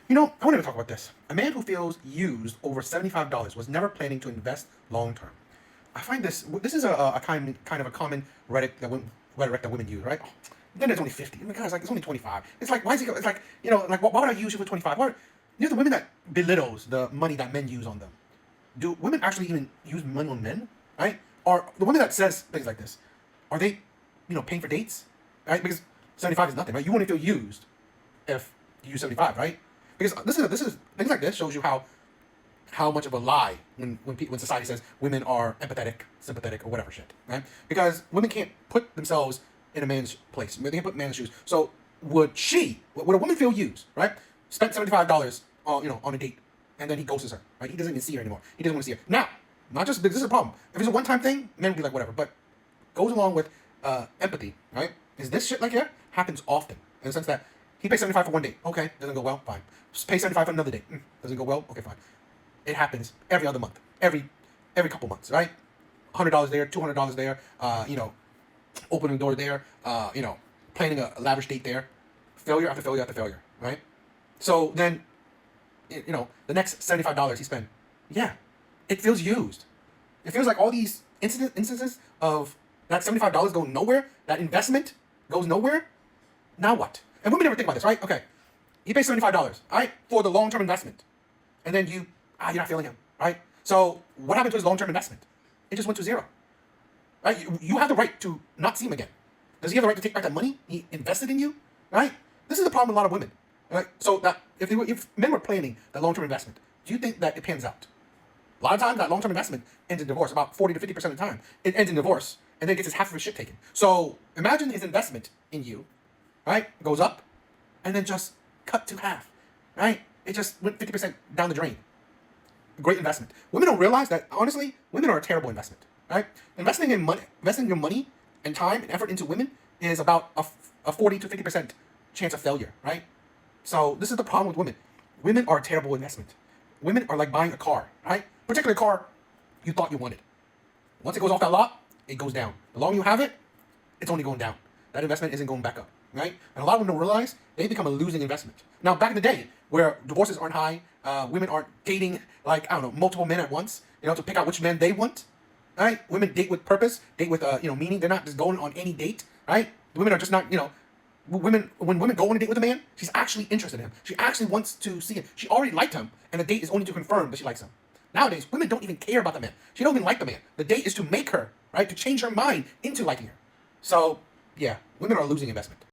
You know, I wanted to talk about this. A man who feels used over $75 was never planning to invest long term. I find this is a kind of a common rhetoric that women use, right? Oh, then it's only 50. Oh my God, it's like it's only 25. It's like why is it? It's like like why would I use you for 25? Why, the women that belittles the money that men use on them. Do women actually even use money on men, right? Or the women that says things like this, are they, paying for dates, right? Because 75 is nothing, right? You wouldn't feel used if you use 75, right? Because this is things like this shows you how much of a lie when society says women are empathetic, sympathetic, or whatever shit, right? Because women can't put themselves in a man's place. They can't put man's shoes. So would a woman feel used, right? Spent $75 on a date, and then he ghosts her, right? He doesn't even see her anymore. He doesn't want to see her. Now, not just this is a problem. If it's a one-time thing, men would be like whatever. But goes along with empathy, right? Is this shit like here happens often in the sense that he pays 75 for one date. Okay, doesn't go well, fine. Pay 75 for another date. Doesn't go well, okay, fine. It happens every other month, every couple months, right? $100 there, $200 there. Opening the door there. Planning a lavish date there. Failure after failure after failure, right? So then, the next $75 he spent, yeah, it feels used. It feels like all these instances of that $75 going nowhere, that investment goes nowhere. Now what? And women never think about this, right? Okay, you pay $75, right, for the long-term investment, and then you're not feeling him, right? So what happened to his long-term investment? It just went to zero, right? You have the right to not see him again. Does he have the right to take back that money he invested in you, right? This is the problem with a lot of women, right? So that if men were planning that long-term investment, do you think that it pans out? A lot of times that long-term investment ends in divorce. About 40 to 50% of the time, it ends in divorce, and then gets his half of his shit taken. So imagine his investment in you, right, goes up, and then just cut to half, right? It just went 50% down the drain. Great investment. Women don't realize that, honestly, women are a terrible investment, right? Investing your money and time and effort into women is about a 40 to 50% chance of failure, right? So this is the problem with women. Women are a terrible investment. Women are like buying a car, right? Particularly a car you thought you wanted. Once it goes off that lot, it goes down. The longer you have it, it's only going down. That investment isn't going back up, right? And a lot of women don't realize they become a losing investment. Now, back in the day, where divorces aren't high, women aren't dating, multiple men at once, to pick out which men they want, right? Women date with purpose, date with, meaning. They're not just going on any date, right? The women are just not, when women go on a date with a man, she's actually interested in him. She actually wants to see him. She already liked him, and the date is only to confirm that she likes him. Nowadays, women don't even care about the man. She don't even like the man. The date is to make her, right, to change her mind into liking her. So, yeah, women are a losing investment.